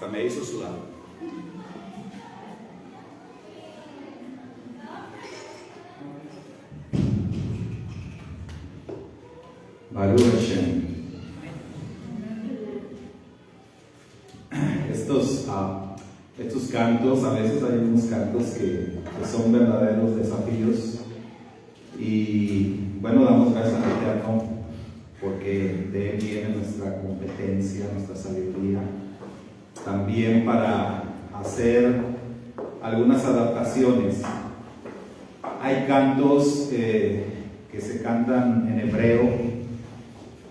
Hasta me hizo sudar. Baruch Hashem. Estos cantos, a veces hay unos cantos que son verdaderos desafíos, y bueno, damos gracias al Eterno porque de Él viene nuestra competencia, nuestra sabiduría, también para hacer algunas adaptaciones. Hay cantos que se cantan en hebreo.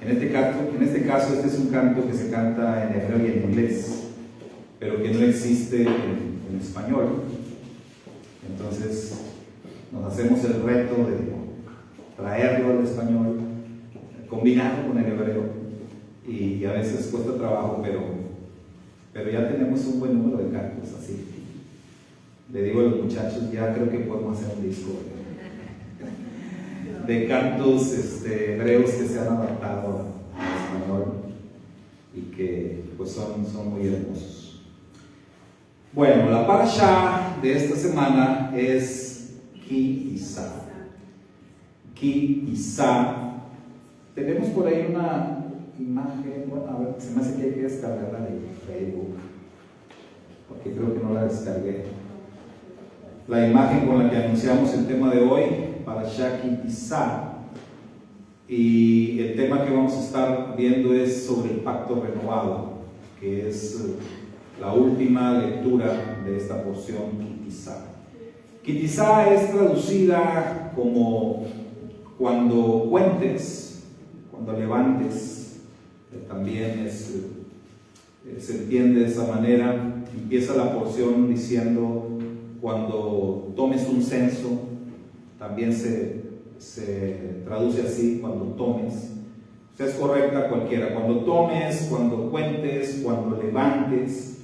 En este caso, este es un canto que se canta en hebreo y en inglés, pero que no existe en español. Entonces nos hacemos el reto de traerlo al español, combinarlo con el hebreo, y a veces cuesta trabajo, pero ya tenemos un buen número de cantos así. Le digo a los muchachos, ya creo que podemos hacer un disco de cantos hebreos que se han adaptado al español y que pues son muy hermosos. Bueno, la parashá de esta semana es Ki Isá. Ki Isá. Tenemos por ahí una imagen, bueno, a ver, se me hace que hay que descargarla de Facebook, porque creo que no la descargué. La imagen con la que anunciamos el tema de hoy, Parashá Ki Isá, y el tema que vamos a estar viendo es sobre el pacto renovado, que es la última lectura de esta porción, Ki Isá. Ki Isá es traducida como cuando cuentes, cuando levantes, también se entiende de esa manera. Empieza la porción diciendo cuando tomes un censo, también se traduce así, cuando tomes. O sea, es correcta cualquiera, cuando tomes, cuando cuentes, cuando levantes.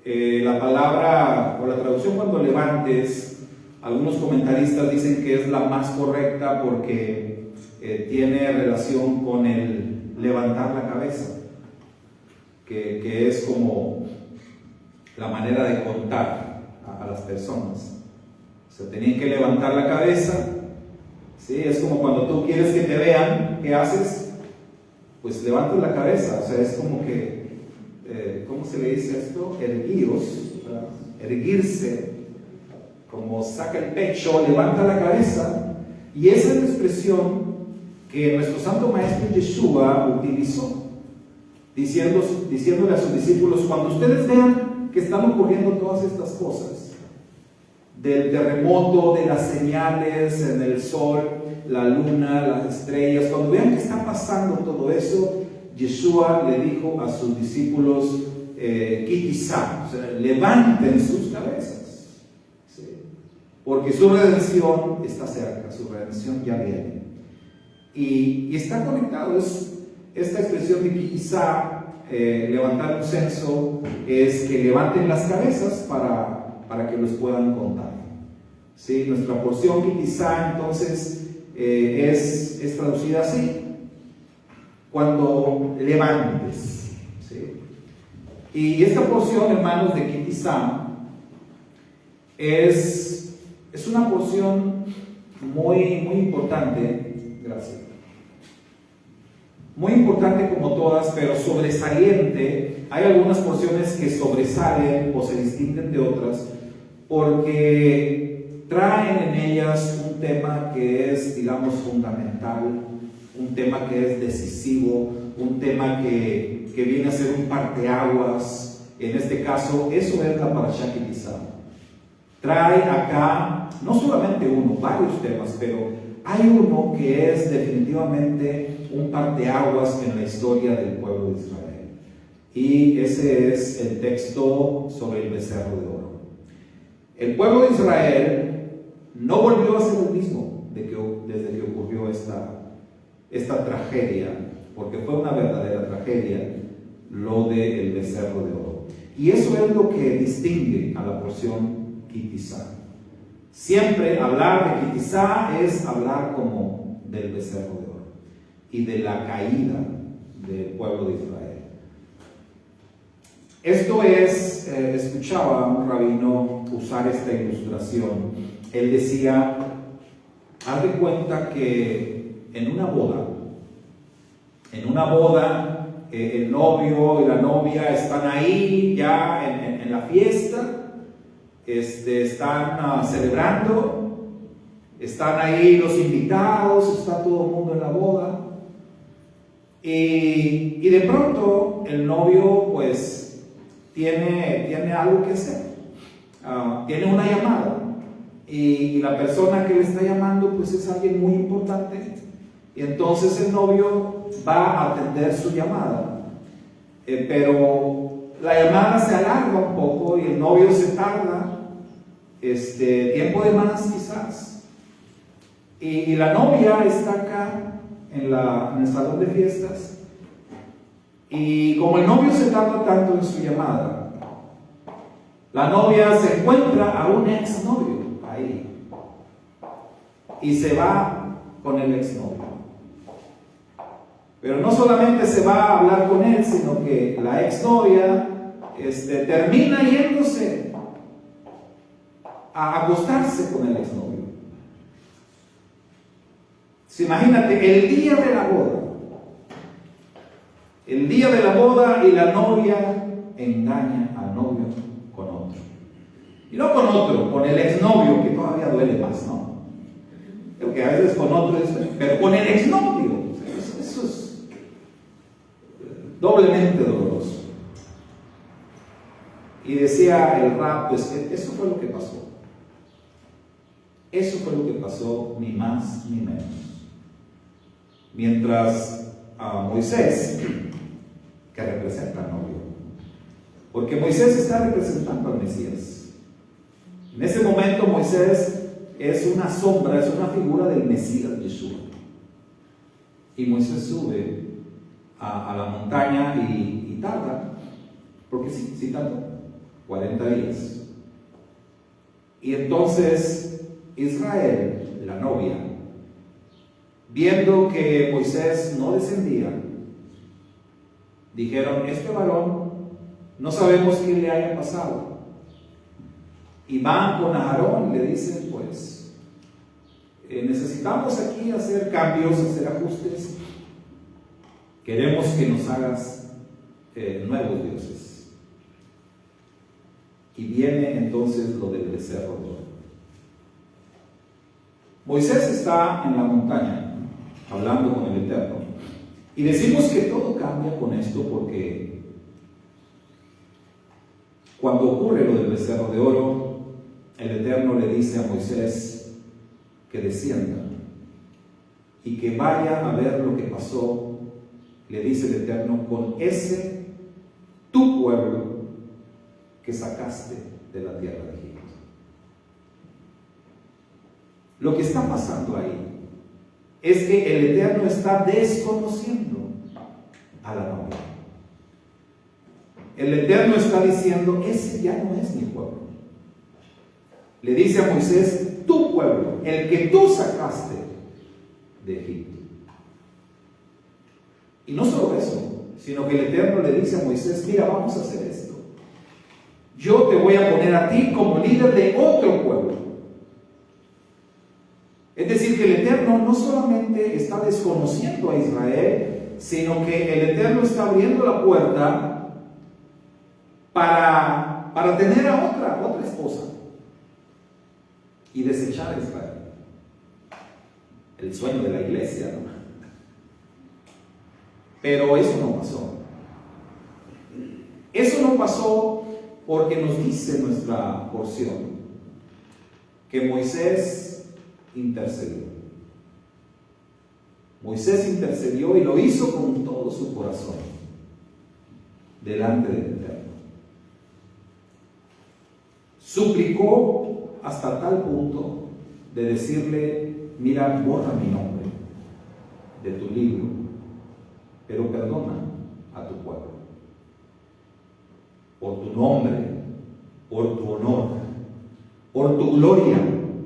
La palabra o la traducción cuando levantes, algunos comentaristas dicen que es la más correcta porque tiene relación con el levantar la cabeza, que es como la manera de contar a las personas. O sea, tenían que levantar la cabeza, ¿sí? Es como cuando tú quieres que te vean, ¿qué haces? Pues levantas la cabeza, o sea, es como que, ¿cómo se le dice esto? Erguirse, como saca el pecho, levanta la cabeza, y esa es la expresión que nuestro santo maestro Yeshua utilizó, diciéndole a sus discípulos: cuando ustedes vean que están ocurriendo todas estas cosas, del terremoto, de las señales en el sol, la luna, las estrellas, cuando vean que está pasando todo eso, Yeshua le dijo a sus discípulos, Ki Isá, o sea, levanten sus cabezas, ¿sí? Porque su redención está cerca, su redención ya viene. Y está conectado, esta expresión de Ki Isá, levantar un censo, es que levanten las cabezas para que los puedan contar. ¿Sí? Nuestra porción Ki Isá entonces es traducida así: cuando levantes. ¿Sí? Y esta porción, hermanos, de Ki Isá es una porción muy, muy importante. Gracias. Muy importante como todas, pero sobresaliente. Hay algunas porciones que sobresalen o se distinguen de otras porque traen en ellas un tema que es, digamos, fundamental, un tema que es decisivo, un tema que viene a ser un parteaguas. En este caso, eso es la Parashá Ki Isá. Trae acá no solamente uno, varios temas, pero hay uno que es definitivamente un parteaguas en la historia del pueblo de Israel. Y ese es el texto sobre el becerro de oro. El pueblo de Israel no volvió a ser el mismo desde que ocurrió esta tragedia, porque fue una verdadera tragedia lo del becerro de oro. Y eso es lo que distingue a la porción Ki Isá. Siempre hablar de Ki Isá es hablar como del becerro de oro y de la caída del pueblo de Israel. Esto es, escuchaba a un rabino usar esta ilustración. Él decía, haz de cuenta que en una boda, el novio y la novia están ahí ya en la fiesta, están celebrando, están ahí los invitados, está todo el mundo en la boda, y de pronto el novio pues tiene algo que hacer, tiene una llamada, y la persona que le está llamando pues es alguien muy importante, y entonces el novio va a atender su llamada, pero la llamada se alarga un poco y el novio se tarda tiempo de más quizás, y la novia está acá en el salón de fiestas, y como el novio se tarda tanto en su llamada, la novia se encuentra a un exnovio ahí y se va con el exnovio. Pero no solamente se va a hablar con él, sino que la exnovia termina yéndose a acostarse con el exnovio. Imagínate, el día de la boda y la novia engaña al novio con otro. Y no con otro, con el exnovio, que todavía duele más, ¿no? Porque a veces con otro pero con el exnovio. Eso es doblemente doloroso. Y decía el Rab, pues eso fue lo que pasó. Eso fue lo que pasó, ni más ni menos. Mientras a Moisés, que representa al novio, porque Moisés está representando al Mesías. En ese momento Moisés es una sombra, es una figura del Mesías Yeshua. Y Moisés sube a la montaña y tarda, porque sí tarda, 40 días. Y entonces Israel, la novia, viendo que Moisés no descendía, dijeron, este varón no sabemos qué le haya pasado. Y van con Aarón y le dicen, pues necesitamos aquí hacer cambios, hacer ajustes, queremos que nos hagas nuevos dioses. Y viene entonces lo del becerro de oro. Moisés está en la montaña hablando con el Eterno, y decimos que todo cambia con esto, porque cuando ocurre lo del becerro de oro, el Eterno le dice a Moisés que descienda y que vaya a ver lo que pasó. Le dice el Eterno, con ese tu pueblo que sacaste de la tierra de Egipto. Lo que está pasando ahí es que el Eterno está desconociendo a la novia. El Eterno está diciendo, ese ya no es mi pueblo. Le dice a Moisés, tu pueblo, el que tú sacaste de Egipto. Y no solo eso, sino que el Eterno le dice a Moisés, mira, vamos a hacer esto. Yo te voy a poner a ti como líder de otro pueblo. Es decir, que el Eterno no solamente está desconociendo a Israel, sino que el Eterno está abriendo la puerta para tener a otra esposa y desechar a Israel. El sueño de la iglesia, ¿no? Pero eso no pasó. Eso no pasó porque nos dice nuestra porción que Moisés intercedió. Moisés intercedió y lo hizo con todo su corazón delante del Eterno. Suplicó hasta tal punto de decirle, mira, borra mi nombre de tu libro, pero perdona a tu pueblo. Por tu nombre, por tu honor, por tu gloria.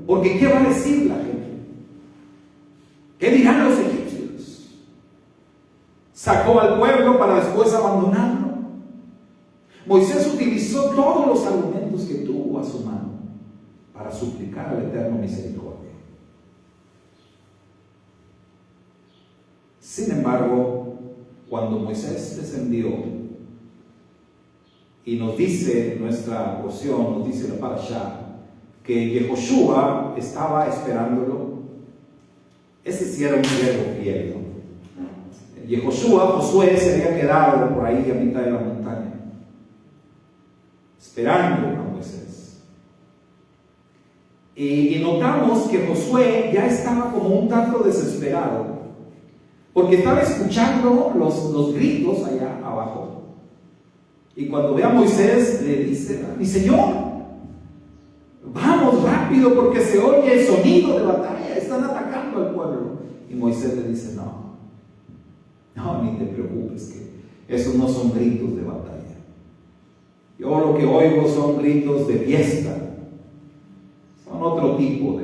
Porque ¿qué va a decir la gente? ¿Qué dirán los egipcios? ¿Sacó al pueblo para después abandonarlo? Moisés utilizó todos los argumentos que tuvo a su mano para suplicar al Eterno misericordia. Sin embargo, cuando Moisés descendió y nos dice nuestra porción, nos dice la parashá, que Yehoshua estaba esperándolo, ese sí era un guerrero fiel, ¿no? Josué se había quedado por ahí a mitad de la montaña, esperando a Moisés. Y notamos que Josué ya estaba como un tanto desesperado, porque estaba escuchando los gritos allá abajo. Y cuando ve a Moisés, le dice: mi señor, vamos rápido porque se oye el sonido de batalla, están atacando al pueblo. Y Moisés le dice: no, ni te preocupes, que esos no son gritos de batalla. Yo lo que oigo son gritos de fiesta, son otro tipo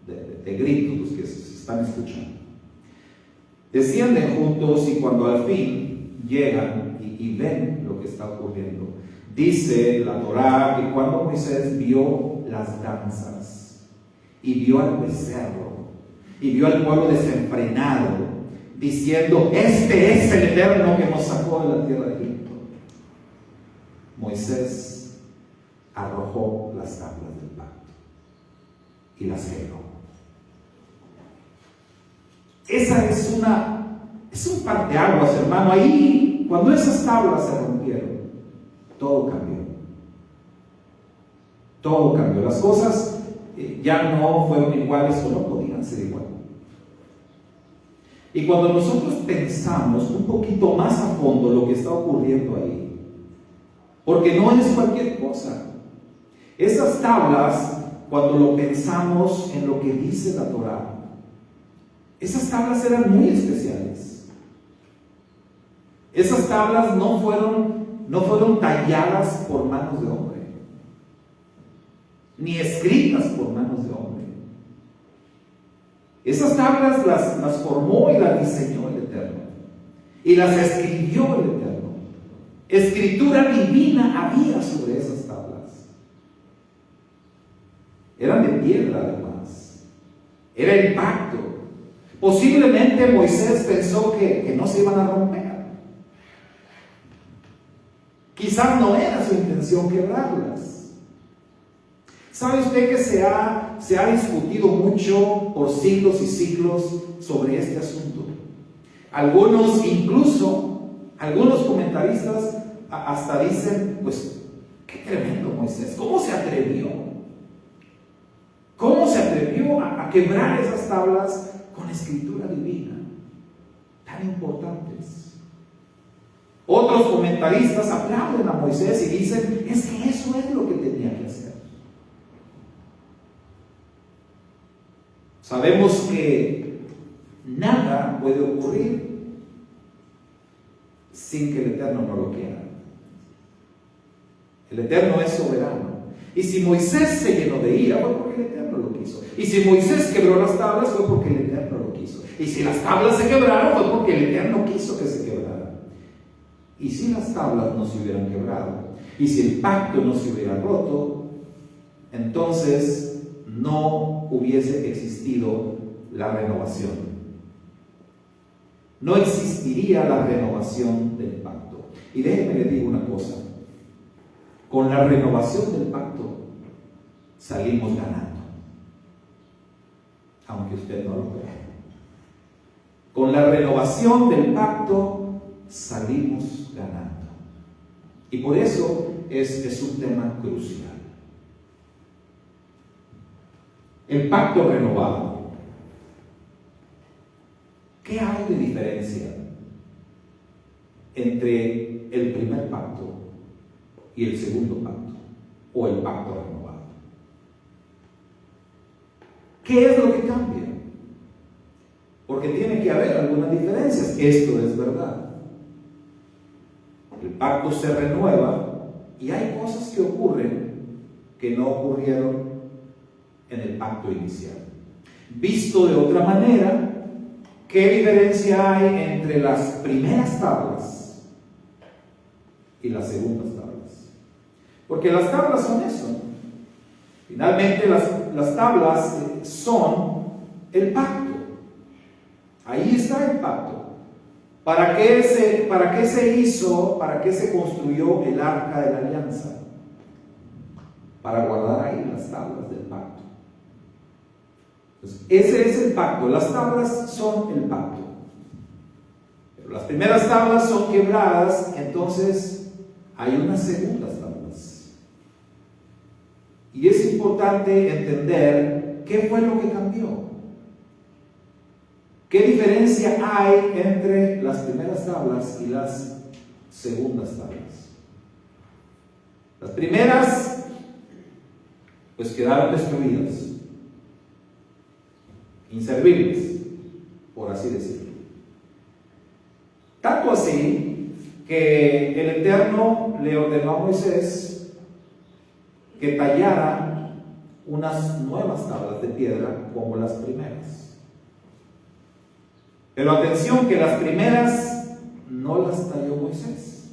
de gritos los que se están escuchando. Descienden juntos y cuando al fin llegan y ven lo que está ocurriendo, dice la Torá que cuando Moisés vio las danzas y vio al becerro y vio al pueblo desenfrenado, diciendo: este es el Eterno que nos sacó de la tierra de Egipto, Moisés arrojó las tablas del pacto y las quebró. Esa es un parteaguas, hermano. Ahí, cuando esas tablas se rompieron, todo cambió. Todo cambió. Las cosas ya no fueron iguales o no podían ser iguales. Y cuando nosotros pensamos un poquito más a fondo lo que está ocurriendo ahí, porque no es cualquier cosa, esas tablas, cuando lo pensamos en lo que dice la Torá, esas tablas eran muy especiales. Esas tablas no fueron talladas por manos de hombre, ni escritas por manos de hombre. Esas tablas las formó y las diseñó el Eterno, y las escribió el Eterno. Escritura divina había sobre esas tablas. Eran de piedra, además. Era el pacto. Posiblemente Moisés pensó que no se iban a romper. Quizás no era su intención quebrarlas. ¿Sabe usted que se ha discutido mucho por siglos y siglos sobre este asunto? Algunos comentaristas hasta dicen: pues, qué tremendo Moisés, ¿cómo se atrevió? ¿Cómo se atrevió a quebrar esas tablas con escritura divina, tan importantes? Otros comentaristas aplauden a Moisés y dicen: es que eso es lo que tenía que hacer. Sabemos que nada puede ocurrir sin que el Eterno no lo quiera. El Eterno es soberano. Y si Moisés se llenó de ira, fue porque el Eterno lo quiso. Y si Moisés quebró las tablas, fue porque el Eterno lo quiso. Y si las tablas se quebraron, fue porque el Eterno quiso que se quebraran. Y si las tablas no se hubieran quebrado, y si el pacto no se hubiera roto, entonces no hubiese existido la renovación. No existiría la renovación del pacto. Y déjenme les digo una cosa: con la renovación del pacto salimos ganando, aunque usted no lo crea. Con la renovación del pacto salimos ganando. Y por eso es un tema crucial. El pacto renovado. ¿Qué hay de diferencia entre el primer pacto y el segundo pacto, o el pacto renovado? ¿Qué es lo que cambia? Porque tiene que haber algunas diferencias. Esto es verdad. El pacto se renueva y hay cosas que ocurren que no ocurrieron en el pacto inicial. Visto de otra manera, ¿qué diferencia hay entre las primeras tablas y las segundas tablas. Porque las tablas son eso. Finalmente las tablas son el pacto. Ahí está el pacto. ¿Para qué se hizo, para qué se construyó el arca de la alianza? Para guardar ahí las tablas del pacto. Entonces, ese es el pacto. Las tablas son el pacto. Pero las primeras tablas son quebradas, entonces hay unas segundas tablas. Y es importante entender qué fue lo que cambió. ¿Qué diferencia hay entre las primeras tablas y las segundas tablas? Las primeras, pues quedaron destruidas, inservibles, por así decirlo. Tanto así que el Eterno le ordenó a Moisés que tallara unas nuevas tablas de piedra como las primeras. Pero atención, que las primeras no las talló Moisés.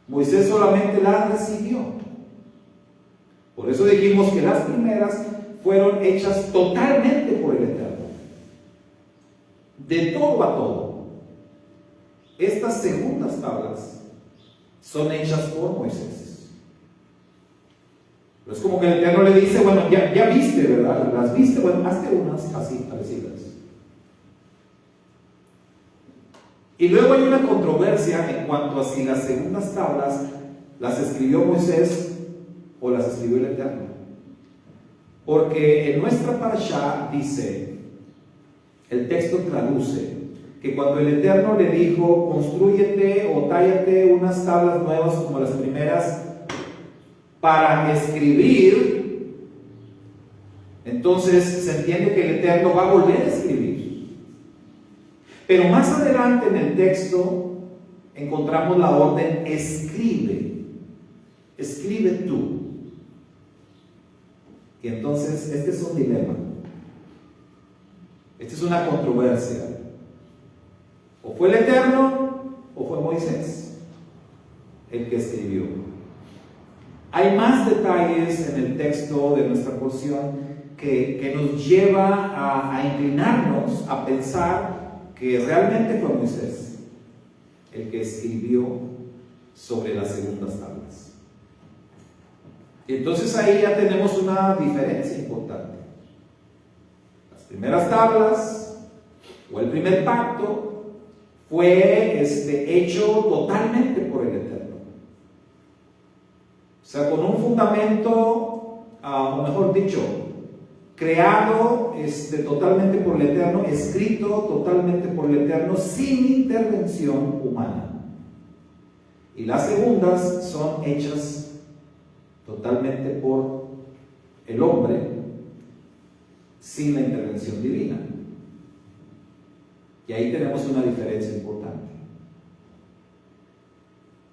Moisés solamente las recibió. Por eso dijimos que las primeras fueron hechas totalmente por el Eterno. De todo a todo. Estas segundas tablas son hechas por Moisés. Pero es como que el Eterno le dice, bueno, ya viste, ¿verdad? Las viste, bueno, hazte unas así parecidas. Y luego hay una controversia en cuanto a si las segundas tablas las escribió Moisés o las escribió el Eterno. Porque en nuestra parashá dice, el texto traduce, que cuando el Eterno le dijo, constrúyete o tállate unas tablas nuevas como las primeras para escribir, entonces se entiende que el Eterno va a volver a escribir. Pero más adelante en el texto encontramos la orden escribe, escribe tú. Y entonces este es un dilema, esta es una controversia. O fue el Eterno o fue Moisés el que escribió. Hay más detalles en el texto de nuestra porción que nos lleva a inclinarnos a pensar que realmente fue Moisés el que escribió sobre las segundas tablas. Y entonces ahí ya tenemos una diferencia importante. Las primeras tablas o el primer pacto fue hecho totalmente por el Eterno. O sea, con un fundamento, o mejor dicho, creado totalmente por el Eterno, escrito totalmente por el Eterno, sin intervención humana. Y las segundas son hechas totalmente por el hombre, sin la intervención divina. Y ahí tenemos una diferencia importante.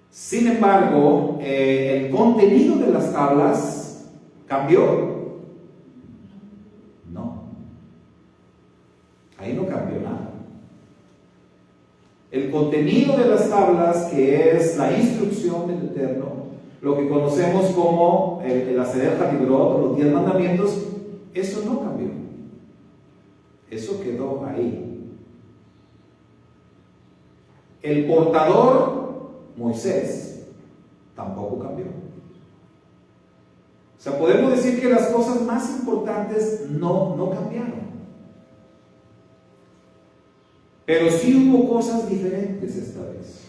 Sin embargo, el contenido de las tablas cambió. Ahí no cambió nada. El contenido de las tablas, que es la instrucción del Eterno, lo que conocemos como el Aseret HaDibrot o los 10 mandamientos, eso no cambió. Eso quedó ahí. El portador, Moisés, tampoco cambió. O sea, podemos decir que las cosas más importantes no cambiaron. Pero sí hubo cosas diferentes esta vez.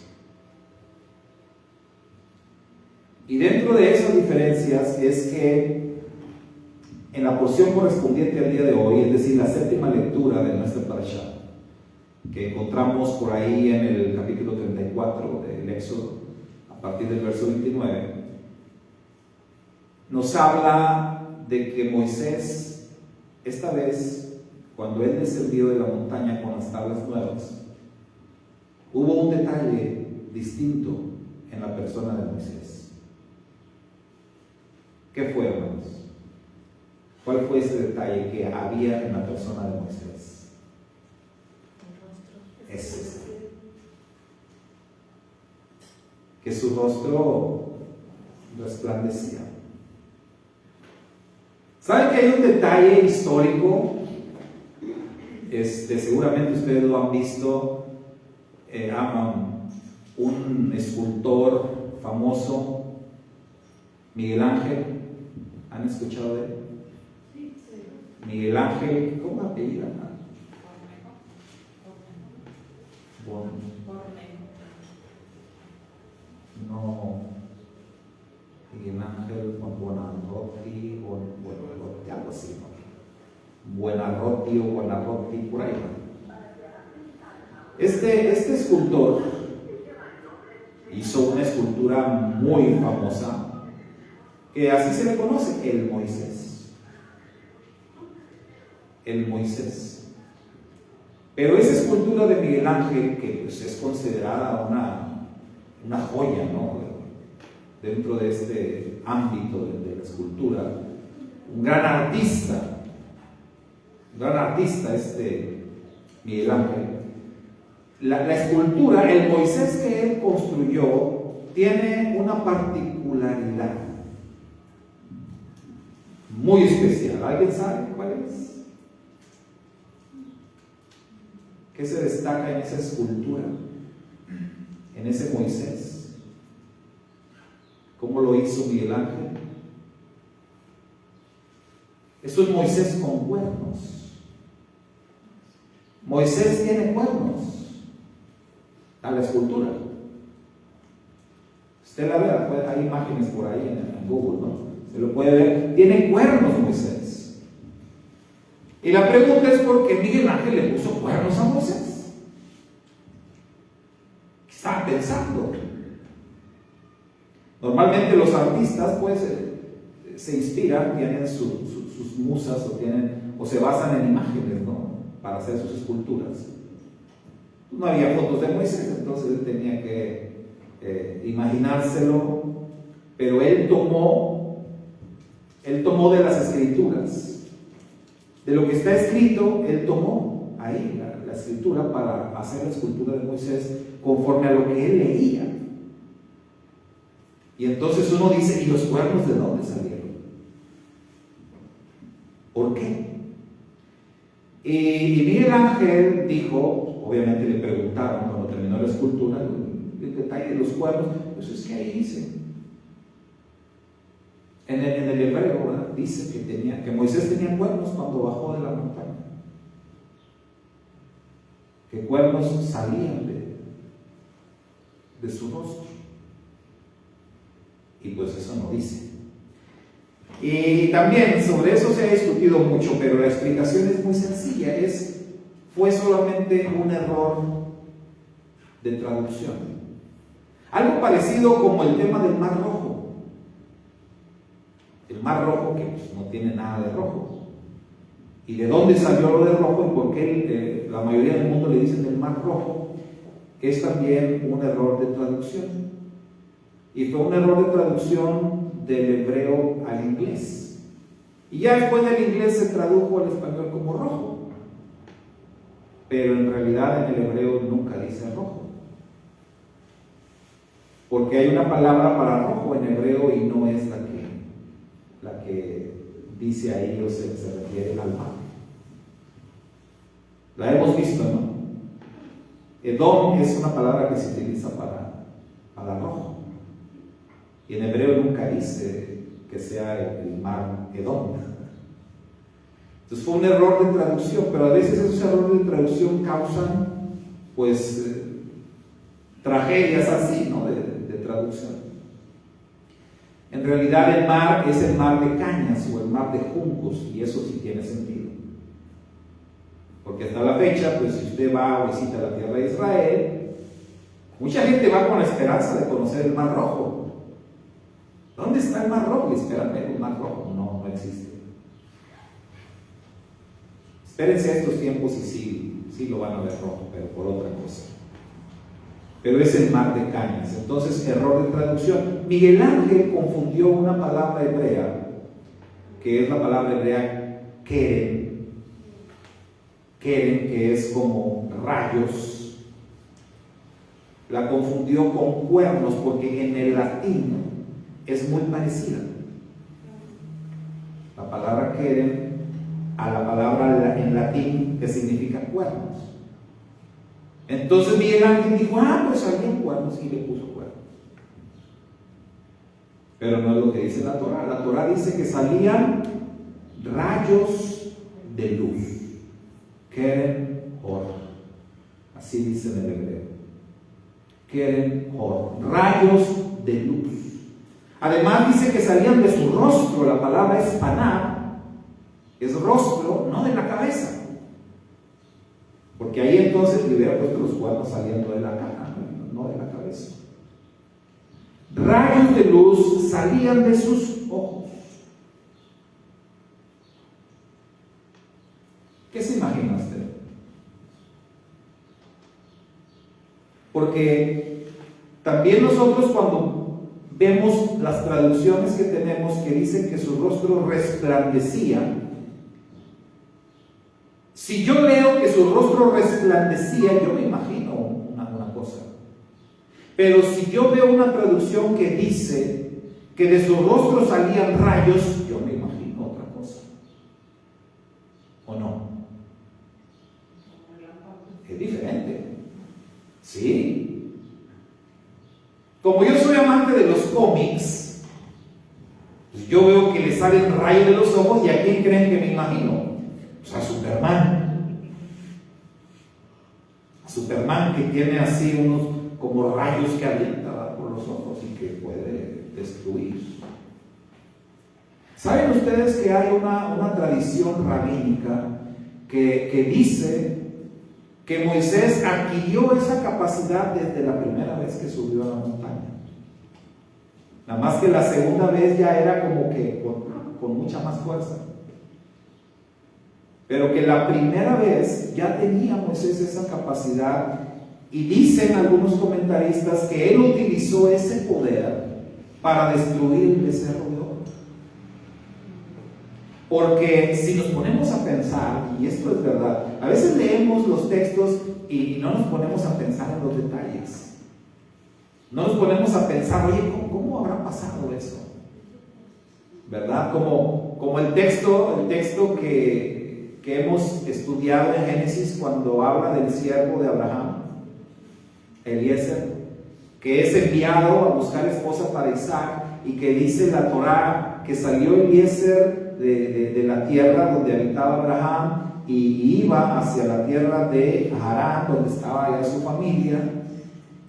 Y dentro de esas diferencias es que en la porción correspondiente al día de hoy, es decir, la séptima lectura de nuestra parashá, que encontramos por ahí en el capítulo 34 del Éxodo, a partir del verso 29, nos habla de que Moisés, esta vez, cuando él descendió de la montaña con las tablas nuevas, hubo un detalle distinto en la persona de Moisés. ¿Qué fue, hermanos? ¿Cuál fue ese detalle que había en la persona de Moisés? Es este. que su rostro resplandecía. ¿Saben que hay un detalle histórico? Seguramente ustedes lo han visto. Un escultor famoso, Miguel Ángel. ¿Han escuchado de él? Sí. Miguel Ángel, ¿cómo apellida? No, Miguel Ángel Buonarroti, algo así, ¿no? Buonarroti o Buonarroti, por ahí. Este escultor hizo una escultura muy famosa, que así se le conoce, el Moisés. El Moisés. Pero esa escultura de Miguel Ángel, que pues es considerada una joya, ¿no?, dentro de este ámbito de la escultura, un gran artista Miguel Ángel. La escultura, el Moisés que él construyó, tiene una particularidad muy especial. ¿Alguien sabe cuál es? ¿Qué se destaca en esa escultura? En ese Moisés. ¿Cómo lo hizo Miguel Ángel? Es un Moisés con cuernos. Moisés tiene cuernos. A la escultura. Usted la ve, hay imágenes por ahí en Google, ¿no? Se lo puede ver. Tiene cuernos Moisés. Y la pregunta es: ¿por qué Miguel Ángel le puso cuernos a Moisés? ¿Qué estaba pensando? Normalmente los artistas, pues, se inspiran, tienen sus musas o se basan en imágenes, ¿no?, para hacer sus esculturas. No había fotos de Moisés, entonces él tenía que imaginárselo, pero él tomó de las escrituras, de lo que está escrito. Él tomó ahí la escritura para hacer la escultura de Moisés conforme a lo que él leía. Y entonces uno dice: ¿y los cuernos de dónde salieron? ¿Por qué? Y Miguel Ángel dijo, obviamente le preguntaron cuando terminó la escultura el detalle de los cuernos. Pues es que ahí dice, en el hebreo, ¿verdad?, dice que Moisés tenía cuernos cuando bajó de la montaña, que cuernos salían de su rostro. Y pues eso no dice. Y también sobre eso se ha discutido mucho, pero la explicación es muy sencilla. Fue solamente un error de traducción. Algo parecido como el tema del Mar Rojo. El Mar Rojo, que pues no tiene nada de rojo. ¿Y de dónde salió lo de rojo? Y por qué la mayoría del mundo le dicen el Mar Rojo. Es también un error de traducción. Y fue un error de traducción del hebreo al inglés. Y ya después del inglés se tradujo al español como rojo. Pero en realidad en el hebreo nunca dice rojo. Porque hay una palabra para rojo en hebreo y no es la que dice ahí o se refiere al mar. La hemos visto, ¿no? Edom es una palabra que se utiliza para rojo. Y en hebreo nunca dice que sea el mar Edom. Entonces fue un error de traducción, pero a veces esos errores de traducción causan, pues, tragedias así, ¿no?, de traducción. En realidad el mar es el mar de cañas o el mar de juncos, y eso sí tiene sentido. Porque hasta la fecha, pues, si usted va o visita la tierra de Israel, mucha gente va con la esperanza de conocer el Mar Rojo. ¿Dónde está el Mar Rojo? Y esperan ver el Mar Rojo. No existe. Espérense a estos tiempos y sí lo van a ver rojo, pero por otra cosa. Pero es el mar de cañas. Entonces, error de traducción. Miguel Ángel confundió una palabra hebrea, que es la palabra hebrea keren, que es como rayos, la confundió con cuernos porque en el latín es muy parecida la palabra queren a la palabra en latín que significa cuernos. Entonces Miguel Ángel dijo, pues salían cuernos, y le puso cuernos. Pero no es lo que dice la Torá. La Torá dice que salían rayos de luz. Keren Or. Así dice en el hebreo. Keren Or. Rayos de luz. Además dice que salían de su rostro. La palabra es paná. Es rostro, no de la cabeza. Porque ahí entonces le hubiera puesto los cuernos saliendo de la cara, no de la cabeza. Rayos de luz salían de sus ojos. ¿Qué se imagina usted? Porque también nosotros cuando vemos las traducciones que tenemos que dicen que su rostro resplandecía, si yo leo que su rostro resplandecía, yo me imagino una cosa. Pero si yo veo una traducción que dice que de su rostro salían rayos, yo me imagino otra cosa. ¿O no? Es diferente. ¿Sí? Como yo soy amante de los cómics, pues yo veo que le salen rayos de los ojos, ¿y a quién creen que me imagino? Pues a Superman. A Superman, que tiene así unos como rayos que avienta por los ojos y que puede destruir. ¿Saben ustedes que hay una tradición rabínica que dice que Moisés adquirió esa capacidad desde la primera vez que subió a la montaña? Nada más que la segunda vez ya era como que con mucha más fuerza. Pero que la primera vez ya tenía Moisés esa capacidad, y dicen algunos comentaristas que él utilizó ese poder para destruir el becerro de oro. Porque si nos ponemos a pensar, y esto es verdad, a veces leemos los textos y no nos ponemos a pensar en los detalles. No nos ponemos a pensar, oye, ¿cómo habrá pasado eso? ¿Verdad? Como el texto que hemos estudiado en Génesis cuando habla del siervo de Abraham, Eliezer, que es enviado a buscar esposa para Isaac, y que dice la Torá que salió Eliezer de la tierra donde habitaba Abraham y iba hacia la tierra de Harán, donde estaba ya su familia,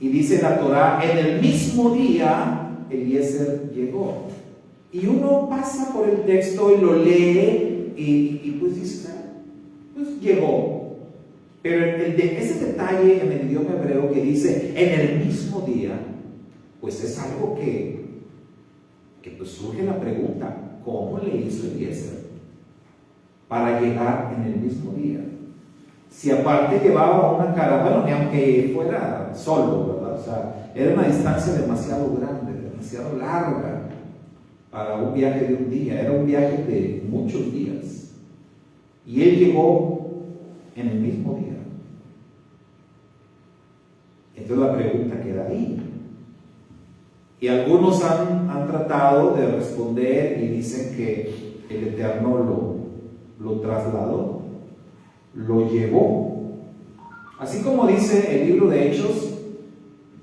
y dice la Torá, en el mismo día Eliezer llegó. Y uno pasa por el texto y lo lee y pues dice, pues llegó. Pero ese detalle en el idioma hebreo que dice en el mismo día, pues es algo que pues surge la pregunta, ¿cómo le hizo Eliezer para llegar en el mismo día? Si aparte llevaba una caravana, ni aunque fuera solo, ¿verdad? O sea, era una distancia demasiado grande, demasiado larga para un viaje de un día, era un viaje de muchos días. Y él llegó en el mismo día. Entonces la pregunta queda ahí. Y algunos han tratado de responder y dicen que el Eterno lo trasladó, lo llevó. Así como dice el libro de Hechos,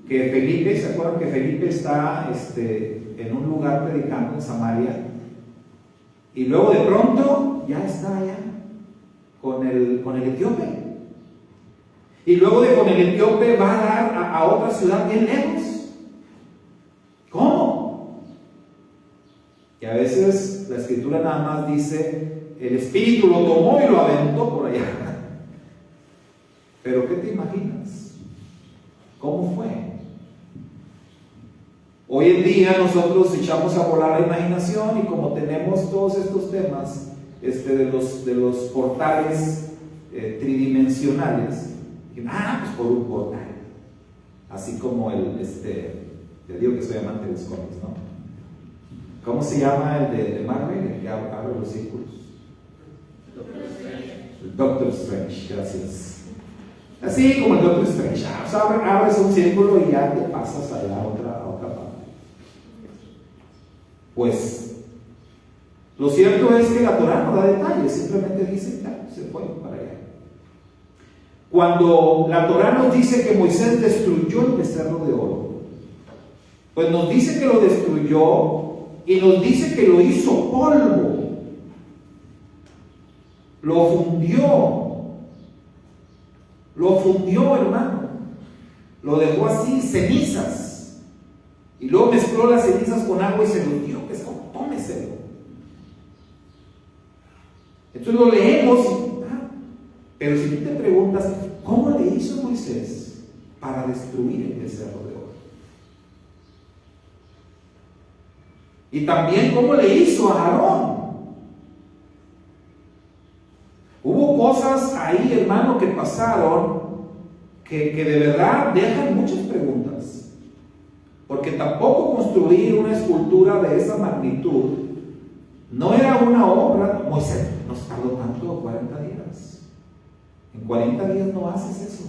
que Felipe, ¿se acuerdan que Felipe está en un lugar predicando en Samaria? Y luego de pronto ya está allá con el etíope. Y luego con el etíope va a dar a otra ciudad bien lejos. ¿Cómo? Y a veces la escritura nada más dice, el Espíritu lo tomó y lo aventó por allá. Pero ¿qué te imaginas? ¿Cómo fue? Hoy en día nosotros echamos a volar la imaginación, y como tenemos todos estos temas de los portales tridimensionales, pues por un portal, así como le digo que soy amante de los cómics, ¿no? ¿Cómo se llama el de Marvel, el que abre los círculos? El Doctor Strange, gracias. Así como el Doctor Strange, o sea, abres un círculo y ya te pasas allá a otra parte. Pues, lo cierto es que la Torá no da detalles, simplemente dice, ya, se fue para allá. Cuando la Torá nos dice que Moisés destruyó el becerro de oro, pues nos dice que lo destruyó y nos dice que lo hizo polvo, lo fundió, hermano, lo dejó así, cenizas, y luego mezcló las cenizas con agua y se lo dio, que es como, tómeselo. Entonces lo leemos, pero si tú te preguntas, ¿cómo le hizo Moisés para destruir el becerro de oro? Y también, ¿cómo le hizo a Aarón? Hubo cosas ahí, hermano, que pasaron que de verdad dejan muchas preguntas. Porque tampoco construir una escultura de esa magnitud no era una obra. Moisés nos tardó tanto, 40 días. En 40 días no haces eso.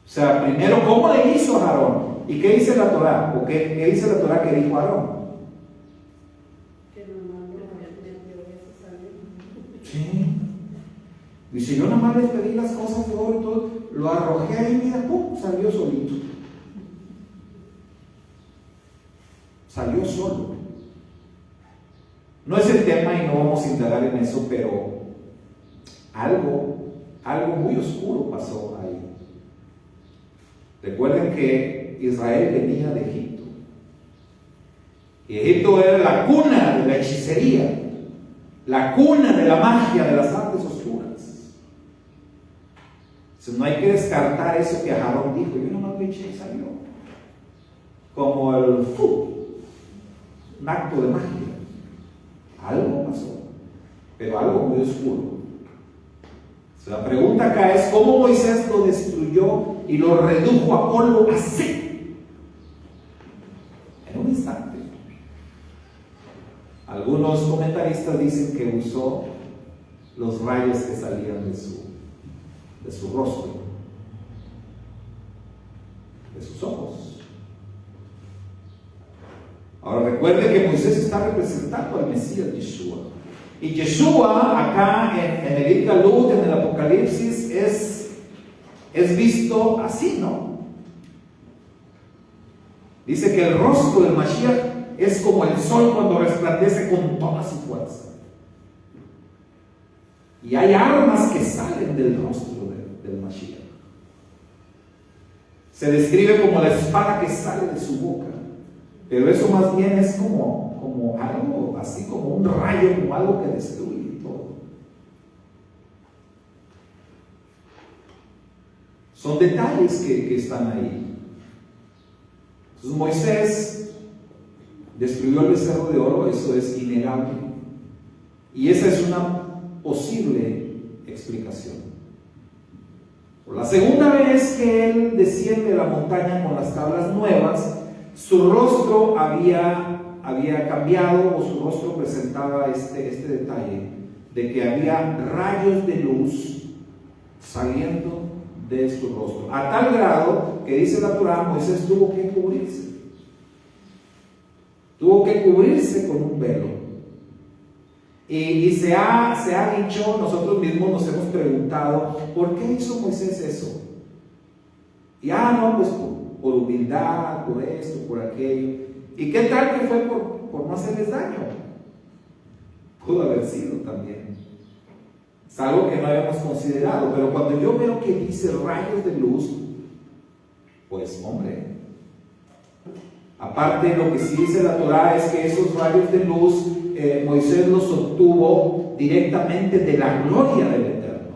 O sea, primero, ¿cómo le hizo a Aarón? ¿Y qué dice la Torá? ¿O qué dice la Torá que dijo Aarón? Sí. Dice, yo nada más les pedí las cosas de oro y todo, lo arrojé ahí, mira, ¡pum!, salió solito. Salió solo. No es el tema y no vamos a indagar en eso, pero algo muy oscuro pasó ahí. Recuerden que Israel venía de Egipto. Y Egipto era la cuna de la hechicería, la cuna de la magia, de las artes oscuras. Entonces no hay que descartar eso que Aarón dijo. Yo nomás lo eché y salió. Como un acto de magia. Algo pasó, pero algo muy oscuro. Entonces, la pregunta acá es, ¿cómo Moisés lo destruyó y lo redujo a polvo así? En un instante. Algunos comentaristas dicen que usó los rayos que salían de su rostro, de sus ojos. Ahora recuerde que Moisés está representando al Mesías Yeshua. Y Yeshua acá en el Itgalut, en el Apocalipsis, es visto así, ¿no? Dice que el rostro del Mashiach es como el sol cuando resplandece con toda su fuerza. Y hay armas que salen del rostro del Mashiach. Se describe como la espada que sale de su boca. Pero eso más bien es como algo, así como un rayo, como algo que destruye todo. Son detalles que están ahí. Entonces Moisés destruyó el becerro de oro, eso es innegable. Y esa es una posible explicación. Por la segunda vez que él desciende de la montaña con las tablas nuevas, su rostro había cambiado, o su rostro presentaba este detalle de que había rayos de luz saliendo de su rostro, a tal grado que dice la Torá, Moisés tuvo que cubrirse con un velo. Y se ha dicho, nosotros mismos nos hemos preguntado, ¿por qué hizo Moisés eso? Y no, pues por humildad, por esto, por aquello. ¿Y qué tal que fue por no hacerles daño? Pudo haber sido también. Es algo que no habíamos considerado, pero cuando yo veo que dice rayos de luz, pues hombre, aparte lo que sí dice la Torá es que esos rayos de luz Moisés los obtuvo directamente de la gloria del Eterno.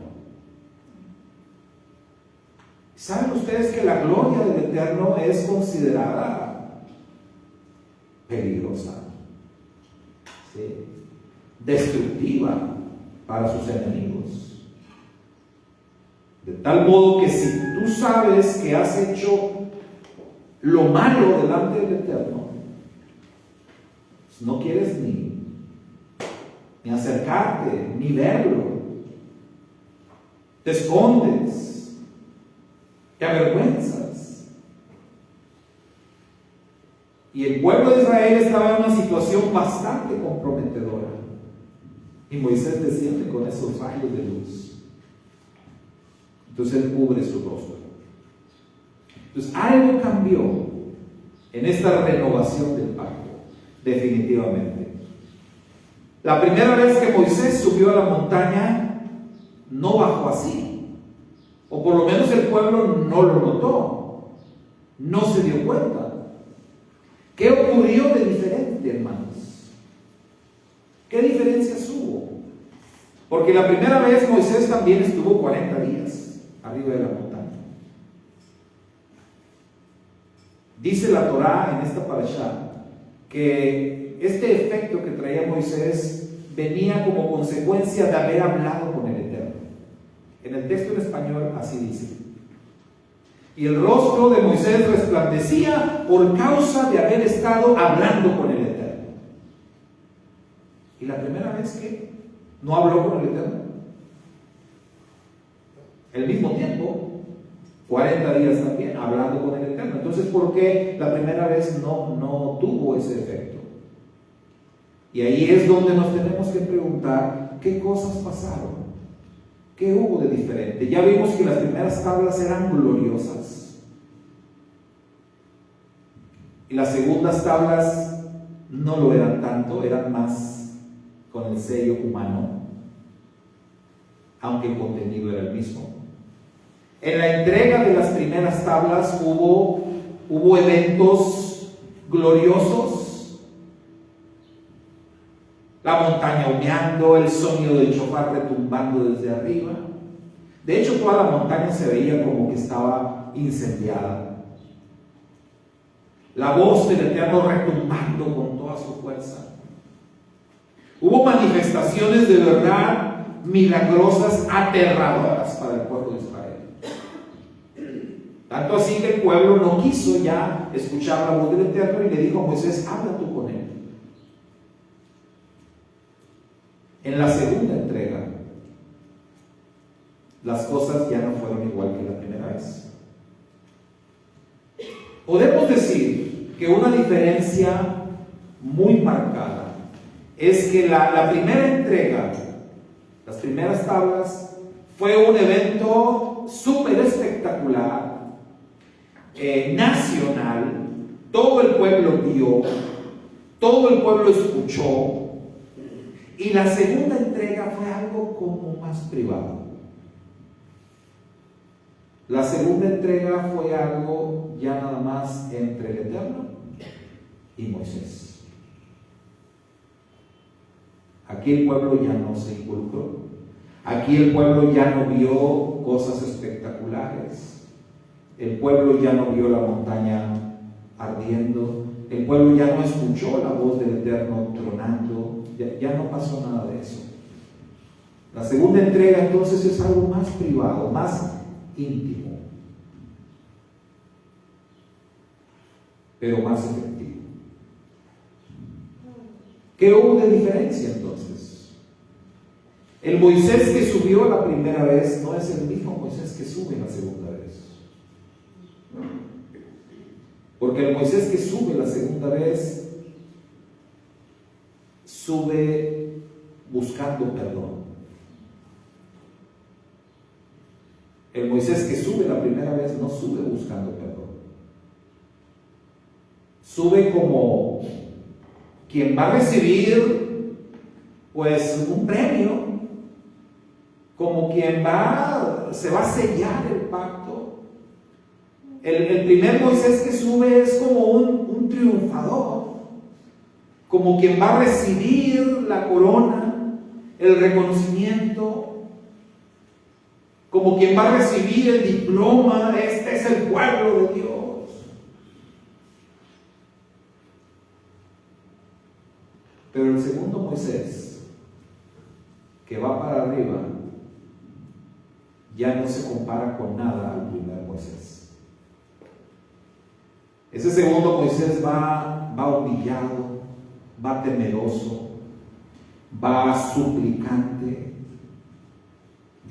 ¿Saben ustedes que la gloria del Eterno es considerada peligrosa? ¿Sí? Destructiva para sus enemigos. De tal modo que si tú sabes que has hecho lo malo delante del Eterno, pues no quieres ni, ni acercarte, ni verlo. te escondes, te avergüenzas. Y el pueblo de Israel estaba en una situación bastante comprometedora. Y Moisés desciende con esos rayos de luz. Entonces él cubre su rostro. Entonces algo cambió en esta renovación del pacto, definitivamente. La primera vez que Moisés subió a la montaña, no bajó así. O por lo menos el pueblo no lo notó. No se dio cuenta. ¿Qué ocurrió de diferente, hermanos? ¿Qué diferencias hubo? Porque la primera vez Moisés también estuvo 40 días arriba de la montaña. Dice la Torá en esta parashá que este efecto que traía Moisés venía como consecuencia de haber hablado con el Eterno. En el texto en español así dice: y el rostro de Moisés resplandecía por causa de haber estado hablando con el Eterno. ¿Y la primera vez que no habló con el Eterno? El mismo tiempo, 40 días también, hablando con el Eterno. Entonces, ¿por qué la primera vez no tuvo ese efecto? Y ahí es donde nos tenemos que preguntar, ¿qué cosas pasaron? ¿Qué hubo de diferente? Ya vimos que las primeras tablas eran gloriosas. Y las segundas tablas no lo eran tanto, eran más con el sello humano, aunque el contenido era el mismo. En la entrega de las primeras tablas hubo eventos gloriosos. La montaña humeando, el sonido del shofar retumbando desde arriba. De hecho, toda la montaña se veía como que estaba incendiada. La voz del Eterno retumbando con toda su fuerza. Hubo manifestaciones de verdad milagrosas, aterradoras para el pueblo de Israel. Tanto así que el pueblo no quiso ya escuchar la voz del Eterno y le dijo a Moisés: habla tú con él. En la segunda entrega, las cosas ya no fueron igual que la primera vez. Podemos decir que una diferencia muy marcada es que la primera entrega, las primeras tablas, fue un evento súper espectacular, nacional. Todo el pueblo vio, todo el pueblo escuchó. Y la segunda entrega fue algo como más privado. La segunda entrega fue algo ya nada más entre el Eterno y Moisés. Aquí el pueblo ya no se involucró. Aquí el pueblo ya no vio cosas espectaculares. El pueblo ya no vio la montaña ardiendo. El pueblo ya no escuchó la voz del Eterno tronando. Ya no pasó nada de eso. La segunda entrega entonces es algo más privado, más íntimo, pero más efectivo. ¿Qué hubo de diferencia entonces? El Moisés que subió la primera vez no es el mismo Moisés que sube la segunda vez. Porque el Moisés que sube la segunda vez sube buscando perdón. El Moisés que sube la primera vez no sube buscando perdón. Sube como quien va a recibir pues un premio, como quien se va a sellar el pacto. El primer Moisés que sube es como un triunfador, como quien va a recibir la corona, el reconocimiento, como quien va a recibir el diploma. Este es el pueblo de Dios. Pero el segundo Moisés, que va para arriba, ya no se compara con nada al primer Moisés. Ese segundo Moisés va humillado, va temeroso, va suplicante,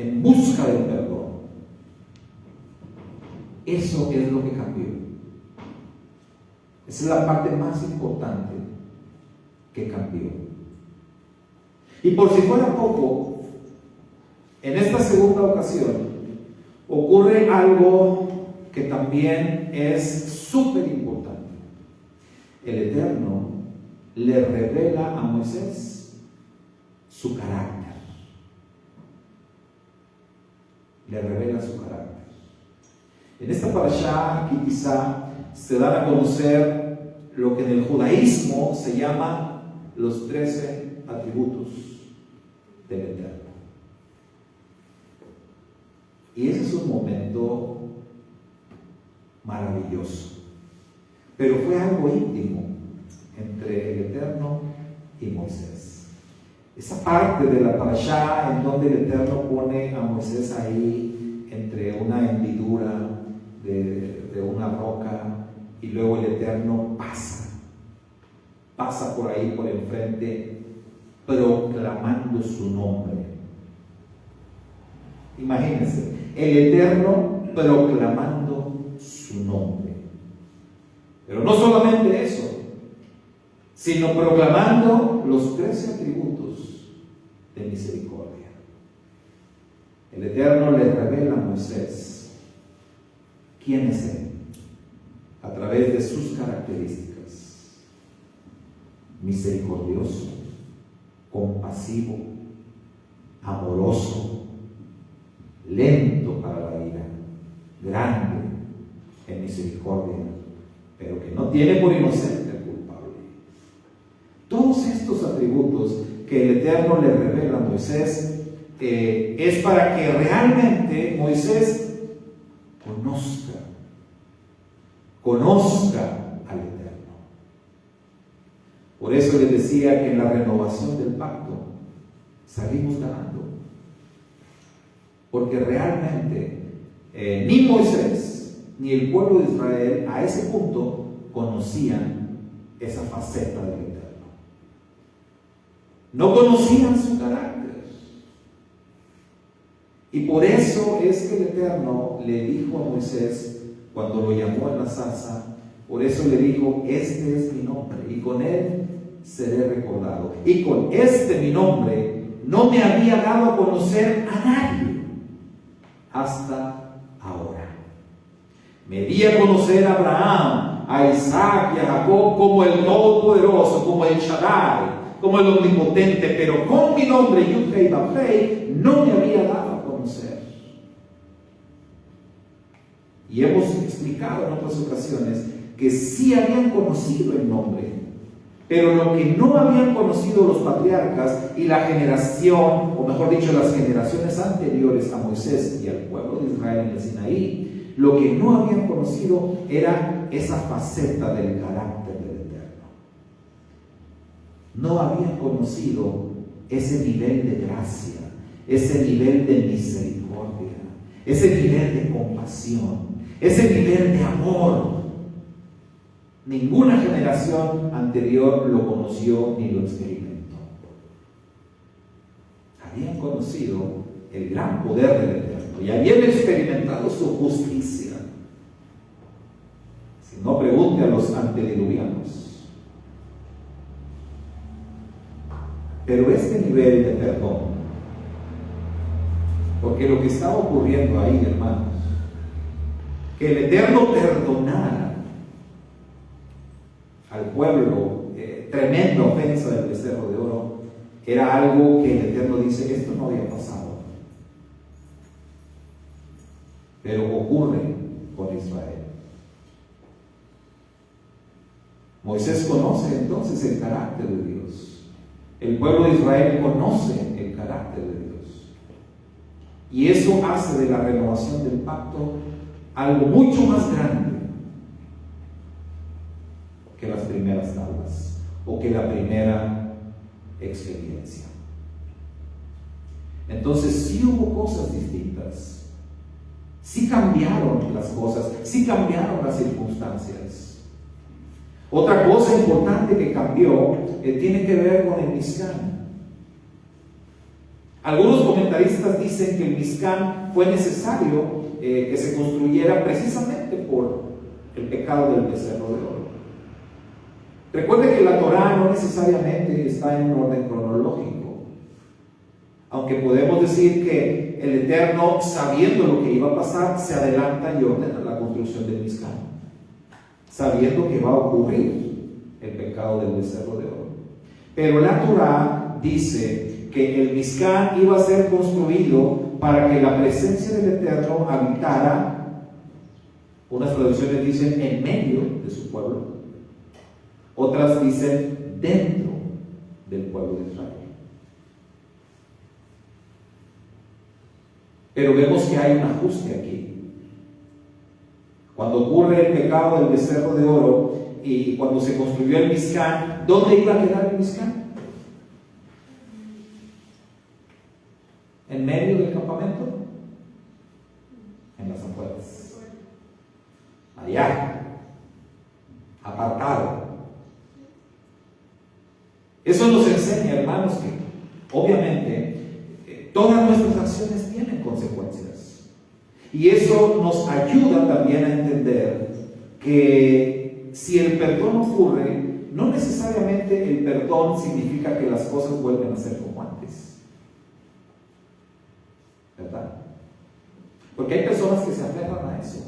en busca del perdón. Eso es lo que cambió. Esa es la parte más importante que cambió. Y por si fuera poco, en esta segunda ocasión ocurre algo que también es súper importante. El Eterno le revela a Moisés su carácter. Le revela su carácter. En esta parashá aquí quizá se dan a conocer lo que en el judaísmo se llama los 13 atributos del Eterno. Y ese es un momento maravilloso. Pero fue algo íntimo entre el Eterno y Moisés. Esa parte de la parashá en donde el Eterno pone a Moisés ahí entre una hendidura de una roca, y luego el Eterno pasa por ahí por enfrente proclamando su nombre. Imagínense, el Eterno proclamando su nombre. Pero no solamente eso, sino proclamando los 13 atributos de misericordia. El Eterno le revela a Moisés quién es Él a través de sus características: misericordioso, compasivo, amoroso, lento para la ira, grande en misericordia, pero que no tiene por inocente al culpable. Todos estos atributos que el Eterno le revela a Moisés es para que realmente Moisés conozca al Eterno. Por eso les decía que en la renovación del pacto salimos ganando, porque realmente ni Moisés ni el pueblo de Israel a ese punto conocían esa faceta del Eterno. No conocían su carácter. Y por eso es que el Eterno le dijo a Moisés, cuando lo llamó en la zarza, por eso le dijo: este es mi nombre, y con él seré recordado. Y con este mi nombre no me había dado a conocer a nadie hasta ahora. Me di a conocer a Abraham, a Isaac y a Jacob como el Todopoderoso, como el Shaddai, como el Omnipotente, pero con mi nombre, Yud-Hei Vav-Hei, no me había dado a conocer. Y hemos explicado en otras ocasiones que sí habían conocido el nombre, pero lo que no habían conocido los patriarcas y la generación, o mejor dicho, las generaciones anteriores a Moisés y al pueblo de Israel en el Sinaí, lo que no habían conocido era esa faceta del carácter del Eterno. No habían conocido ese nivel de gracia, ese nivel de misericordia, ese nivel de compasión, ese nivel de amor. Ninguna generación anterior lo conoció ni lo experimentó. Habían conocido el gran poder del Eterno y habían experimentado su justicia. Si no, pregunte a los antediluvianos. Pero este nivel de perdón, porque lo que estaba ocurriendo ahí, hermanos, que el Eterno perdonara al pueblo, tremenda ofensa del becerro de oro, era algo que el Eterno dice: esto no había pasado, pero ocurre con Israel. Moisés conoce entonces el carácter de Dios. El pueblo de Israel conoce el carácter de Dios. Y eso hace de la renovación del pacto algo mucho más grande que las primeras tablas o que la primera experiencia. Entonces sí hubo cosas distintas, sí cambiaron las cosas, sí cambiaron las circunstancias. Otra cosa importante que cambió tiene que ver con el Mishkan. Algunos comentaristas dicen que el Mizcán fue necesario que se construyera precisamente por el pecado del becerro de oro. Recuerde que la Torá no necesariamente está en un orden cronológico, aunque podemos decir que el Eterno, sabiendo lo que iba a pasar, se adelanta y ordena la construcción del Mizcán, sabiendo que va a ocurrir el pecado del becerro de oro. Pero la Torá dice que el Mizcán iba a ser construido para que la presencia del Eterno habitara, unas traducciones dicen en medio de su pueblo, otras dicen dentro del pueblo de Israel. Pero vemos que hay un ajuste aquí. Cuando ocurre el pecado del becerro de oro y cuando se construyó el Mizcán, ¿dónde iba a quedar el Mizcán? ¿En medio del campamento? En las afueras. Allá. Apartado. Eso nos enseña, hermanos, que obviamente todas nuestras acciones tienen consecuencias. Y eso nos ayuda también a entender que si el perdón ocurre, no necesariamente el perdón significa que las cosas vuelven a ser como antes. ¿Verdad? Porque hay personas que se aferran a eso.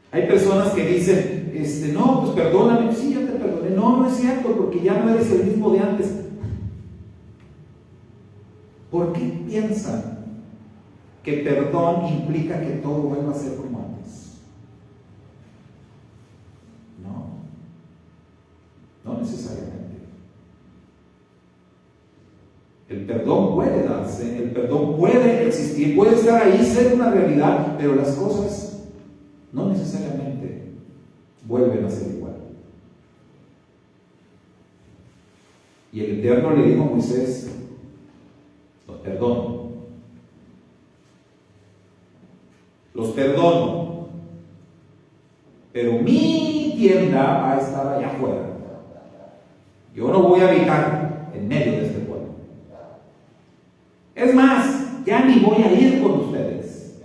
Hay personas que dicen, no, pues perdóname, sí, ya te perdoné. No, no es cierto, porque ya no eres el mismo de antes. ¿Por qué piensan que perdón implica que todo vuelva a ser como antes? No necesariamente. El perdón puede darse, el perdón puede existir, puede estar ahí, ser una realidad, pero las cosas no necesariamente vuelven a ser igual. Y el Eterno le dijo a Moisés, los perdono, pero mi tienda va a estar allá afuera. Yo no voy a habitar en medio de este pueblo. Es más, ya ni voy a ir con ustedes.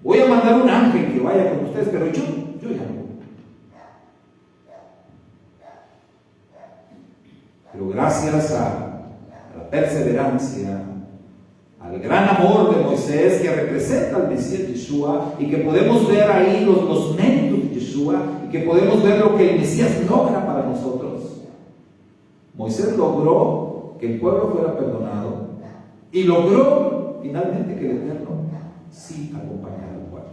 Voy a mandar un ángel que vaya con ustedes, pero yo ya no. Pero gracias a la perseverancia, al gran amor de Moisés, que representa al Mesías Yeshua, y que podemos ver ahí los méritos de Yeshua, y que podemos ver lo que el Mesías logra para nosotros. Moisés logró que el pueblo fuera perdonado, y logró finalmente que el Eterno sí acompañara al pueblo,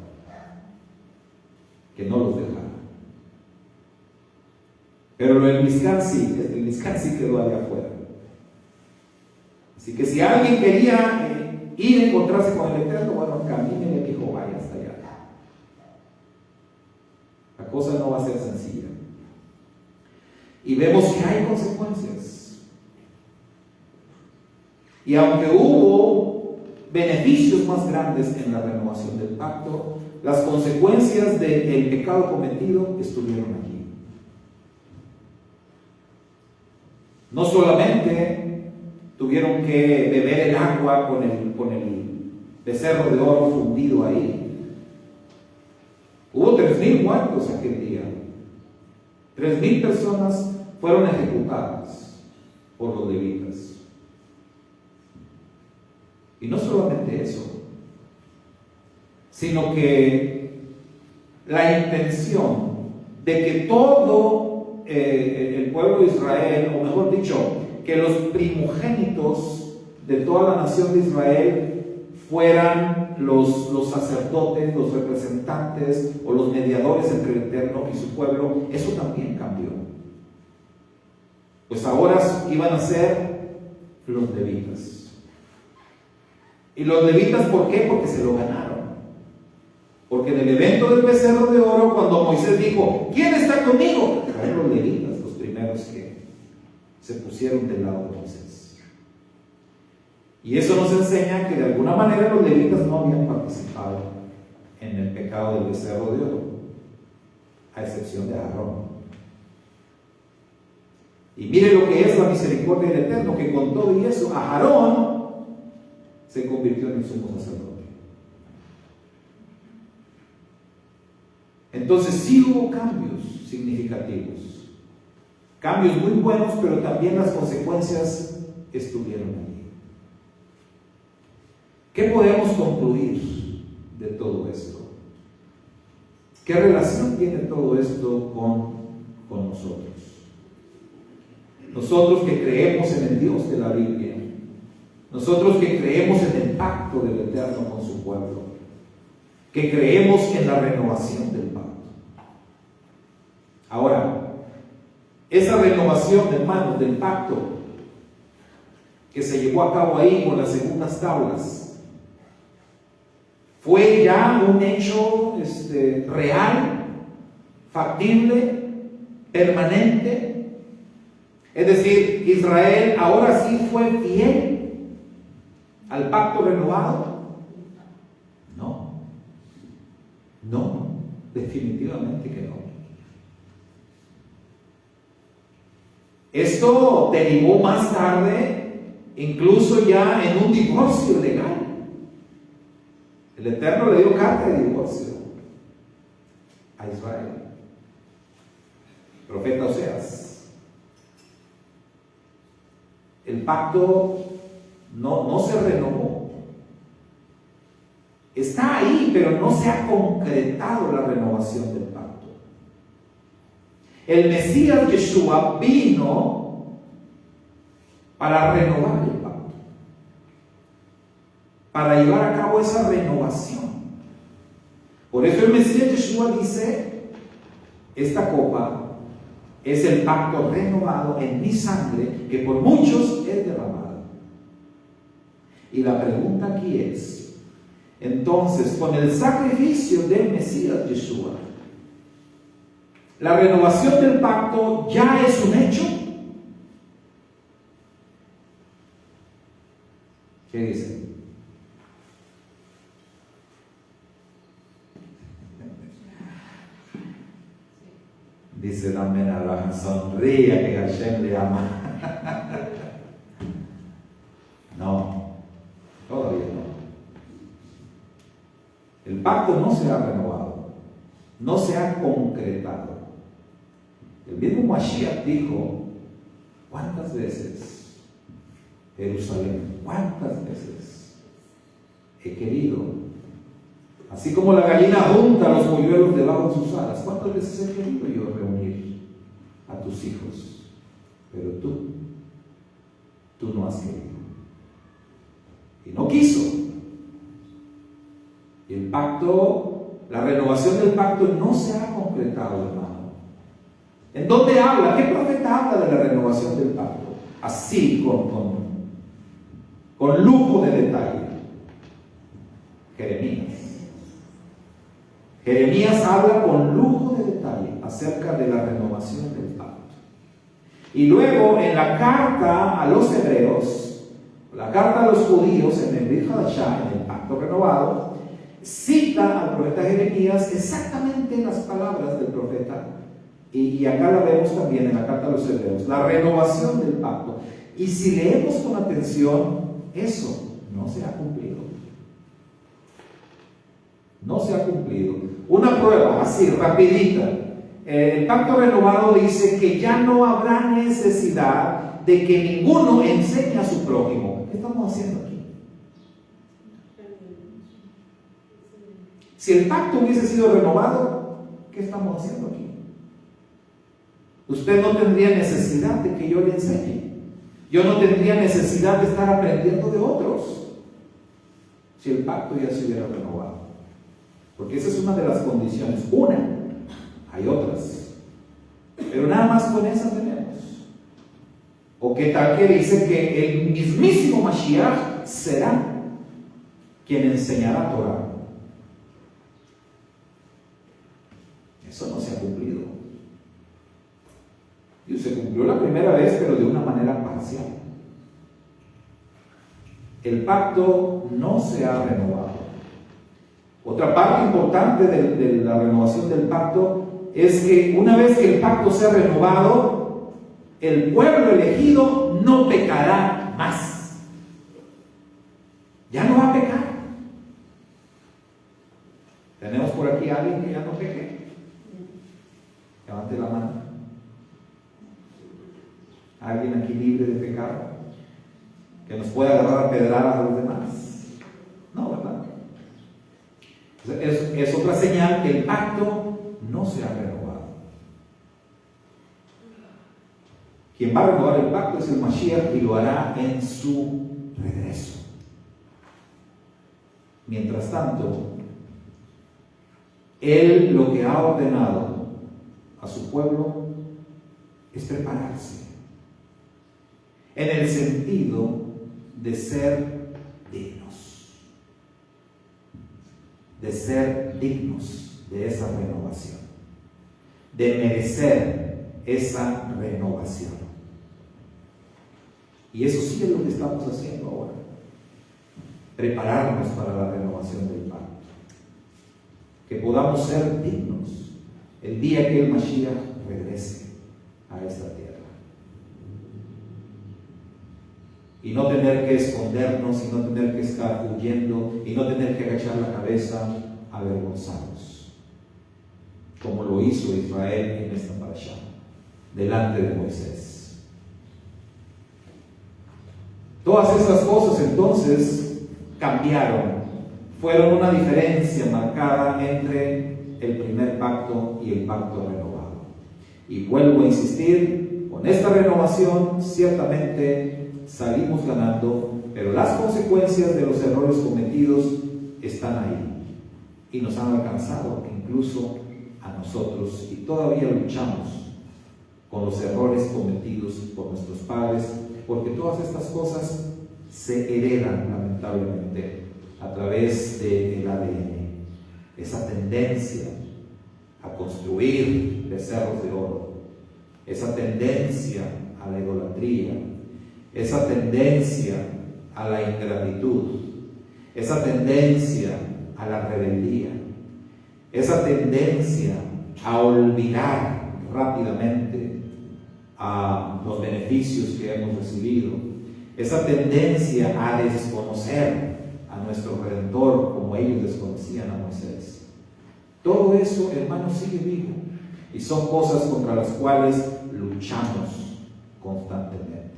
que no los dejara. Pero el Mizcán sí quedó allá afuera. Así que si alguien quería ir a encontrarse con el Eterno, bueno, camine y le dijo, vaya hasta allá. La cosa no va a ser sencilla. Y vemos que hay consecuencias. Y aunque hubo beneficios más grandes en la renovación del pacto, las consecuencias del pecado cometido estuvieron aquí. No solamente tuvieron que beber el agua con el becerro de oro fundido ahí. Hubo 3,000 muertos aquel día. 3,000 personas fueron ejecutadas por los levitas. Y no solamente eso, sino que la intención de que todo el pueblo de Israel, o mejor dicho, que los primogénitos de toda la nación de Israel fueran los sacerdotes, los representantes o los mediadores entre el Eterno y su pueblo, eso también cambió. Pues ahora iban a ser los levitas. ¿Y los levitas por qué? Porque se lo ganaron. Porque en el evento del becerro de oro, cuando Moisés dijo, ¿quién está conmigo? Fueron los levitas los primeros que se pusieron del lado de Moisés. Y eso nos enseña que de alguna manera los levitas no habían participado en el pecado del becerro de oro, a excepción de Aarón. Y mire lo que es la misericordia del Eterno, que con todo y eso, a Aarón se convirtió en el sumo sacerdote. Entonces sí hubo cambios significativos, cambios muy buenos, pero también las consecuencias estuvieron allí. ¿Qué podemos concluir de todo esto? ¿Qué relación tiene todo esto con nosotros? Nosotros que creemos en el Dios de la Biblia, nosotros que creemos en el pacto del Eterno con su pueblo, que creemos en la renovación del pacto. Ahora, esa renovación, hermanos, del pacto que se llevó a cabo ahí con las segundas tablas, fue ya un hecho real, factible, permanente. Es decir, Israel ahora sí fue fiel al pacto renovado. No, definitivamente que no. Esto derivó más tarde, incluso ya en un divorcio legal. El Eterno le dio carta de divorcio a Israel. Profeta Oseas. El pacto no se renovó. Está ahí, pero no se ha concretado la renovación del pacto. El Mesías Yeshua vino para renovar el pacto, para llevar a cabo esa renovación. Por eso el Mesías Yeshua dice: esta copa es el pacto renovado en mi sangre, que por muchos es derramada. Y la pregunta aquí es: entonces, con el sacrificio del Mesías Yeshua, ¿la renovación del pacto ya es un hecho? ¿Qué dicen? Dice también Abraham: sonría que Hashem le ama. No, todavía no. El pacto no se ha renovado, no se ha concretado. El mismo Mashiach dijo: ¿cuántas veces, Jerusalén, cuántas veces he querido, así como la gallina junta los polluelos debajo de sus alas, cuántas veces he querido yo reunir a tus hijos? Pero tú no has querido. Y no quiso. Y el pacto, la renovación del pacto no se ha concretado, hermano. ¿En dónde habla? ¿Qué profeta habla de la renovación del pacto? Así, con lujo de detalle. Jeremías. Jeremías habla con lujo de detalle acerca de la renovación del pacto. Y luego en la carta a los hebreos, la carta a los judíos en el Brit Hadashah, en el pacto renovado, cita al profeta Jeremías exactamente las palabras del profeta, y acá la vemos también en la carta a los hebreos, la renovación del pacto. Y si leemos con atención, eso no se ha cumplido. No se ha cumplido. Una prueba así, rapidita. El pacto renovado dice que ya no habrá necesidad de que ninguno enseñe a su prójimo. ¿Qué estamos haciendo aquí? Si el pacto hubiese sido renovado, ¿qué estamos haciendo aquí? Usted no tendría necesidad de que yo le enseñe. Yo no tendría necesidad de estar aprendiendo de otros si el pacto ya se hubiera renovado. Porque esa es una de las condiciones. Una, hay otras, pero nada más con esa tenemos. ¿O qué tal que dice que el mismísimo Mashiach será quien enseñará Torah? Eso no se ha cumplido. Y se cumplió la primera vez, pero de una manera parcial. El pacto no se ha renovado. Otra parte importante de la renovación del pacto es que una vez que el pacto sea renovado, el pueblo elegido no pecará más. Ya no va a pecar. ¿Tenemos por aquí a alguien que ya no peque? Levante la mano. ¿Alguien aquí libre de pecado? ¿Que nos pueda agarrar a pedradas a los demás? No, ¿verdad? Es otra señal que el pacto no se ha renovado. Quien va a renovar el pacto es el Mashiach y lo hará en su regreso. Mientras tanto, Él lo que ha ordenado a su pueblo es prepararse en el sentido de ser dignos, de ser dignos de esa renovación, de merecer esa renovación. Y eso sí es lo que estamos haciendo ahora, prepararnos para la renovación del pacto, que podamos ser dignos el día que el Mashiach regrese a esta tierra. Y no tener que escondernos, y no tener que estar huyendo, y no tener que agachar la cabeza avergonzados, como lo hizo Israel en esta parashá, delante de Moisés. Todas estas cosas entonces cambiaron, fueron una diferencia marcada entre el primer pacto y el pacto renovado. Y vuelvo a insistir, con esta renovación ciertamente salimos ganando, pero las consecuencias de los errores cometidos están ahí y nos han alcanzado incluso a nosotros, y todavía luchamos con los errores cometidos por nuestros padres, porque todas estas cosas se heredan lamentablemente a través del ADN. Esa tendencia a construir becerros de oro, esa tendencia a la idolatría, esa tendencia a la ingratitud, esa tendencia a la rebeldía, esa tendencia a olvidar rápidamente a los beneficios que hemos recibido, esa tendencia a desconocer a nuestro Redentor como ellos desconocían a Moisés. Todo eso, hermanos, sigue vivo y son cosas contra las cuales luchamos constantemente.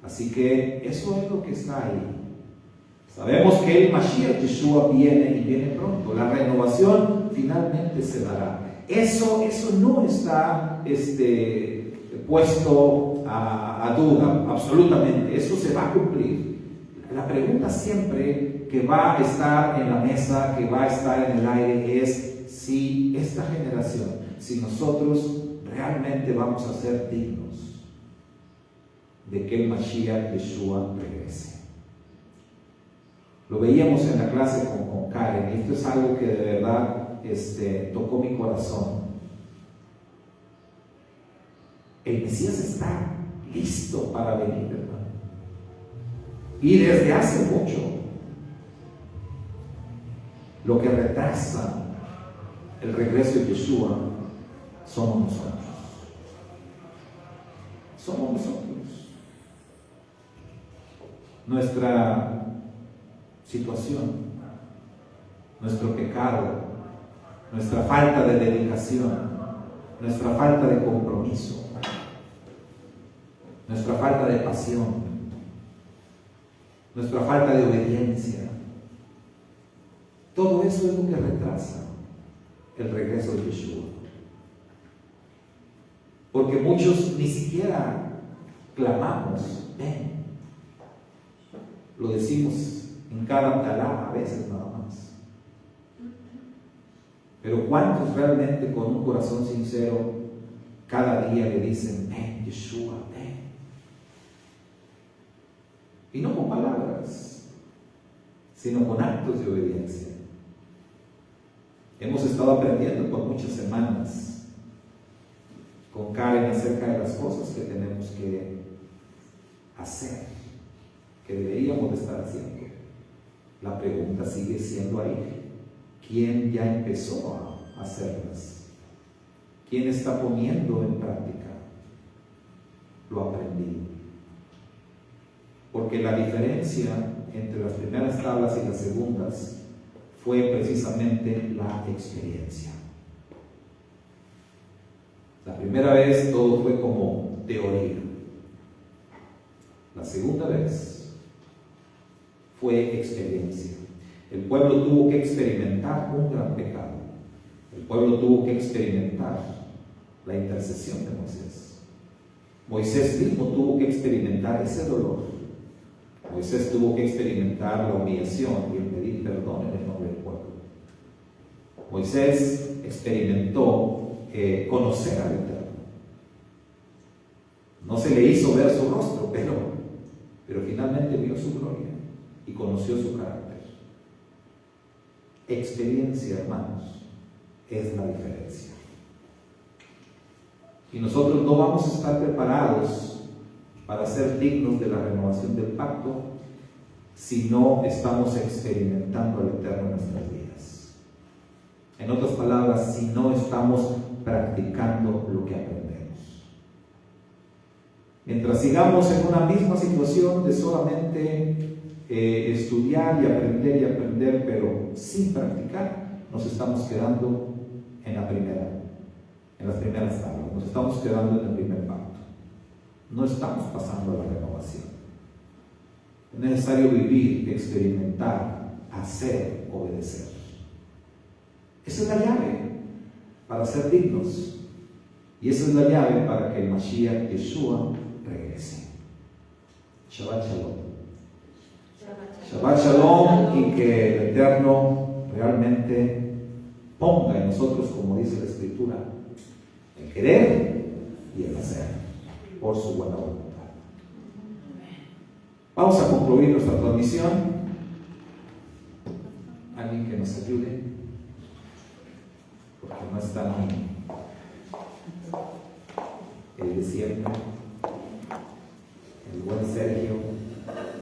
Así que eso es lo que está ahí. Sabemos que el Mashiach Yeshua viene y viene pronto. La renovación finalmente se dará. Eso no está puesto a duda, absolutamente. Eso se va a cumplir. La pregunta siempre que va a estar en la mesa, que va a estar en el aire, es si esta generación, si nosotros realmente vamos a ser dignos de que el Mashiach Yeshua regrese. Lo veíamos en la clase con Karen, y esto es algo que de verdad tocó mi corazón. El Mesías está listo para venir, hermano. Y desde hace mucho. Lo que retrasa el regreso de Yeshua somos nosotros. Somos nosotros. Nuestra situación, nuestro pecado, nuestra falta de dedicación, nuestra falta de compromiso, nuestra falta de pasión, nuestra falta de obediencia. Todo eso es lo que retrasa el regreso de Yeshua. Porque muchos ni siquiera clamamos, ven. Lo decimos en cada talá, a veces nada más. Pero ¿cuántos realmente con un corazón sincero cada día le dicen, ven Yeshua, ven? Y no con palabras, sino con actos de obediencia. Hemos estado aprendiendo por muchas semanas con Karen acerca de las cosas que tenemos que hacer, que deberíamos de estar haciendo. La pregunta sigue siendo ahí: ¿quién ya empezó a hacerlas? ¿Quién está poniendo en práctica lo aprendido? Porque la diferencia entre las primeras tablas y las segundas fue precisamente la experiencia. La primera vez todo fue como teoría. La segunda vez fue experiencia. El pueblo tuvo que experimentar un gran pecado. El pueblo tuvo que experimentar la intercesión de Moisés. Moisés mismo tuvo que experimentar ese dolor. Moisés tuvo que experimentar la humillación y el pedir perdón en el nombre del pueblo. Moisés experimentó conocer al Eterno. No se le hizo ver su rostro, pero finalmente vio su gloria y conoció su carácter. Experiencia, hermanos, es la diferencia. Y nosotros no vamos a estar preparados para ser dignos de la renovación del pacto si no estamos experimentando al Eterno en nuestras vidas. En otras palabras, si no estamos practicando lo que aprendemos. Mientras sigamos en una misma situación de solamente estudiar y aprender, pero sin practicar, nos estamos quedando en las primeras tablas, nos estamos quedando en el primer pacto. No estamos pasando a la renovación. Es necesario vivir, experimentar, hacer, obedecer. Esa es la llave para ser dignos. Y esa es la llave para que el Mashiach Yeshua regrese. Shabbat Shalom. Shabbat Shalom, y que el Eterno realmente ponga en nosotros, como dice la Escritura, el querer y el hacer por su buena voluntad. Vamos a concluir nuestra transmisión. Alguien que nos ayude, porque no está el de siempre, el buen Sergio.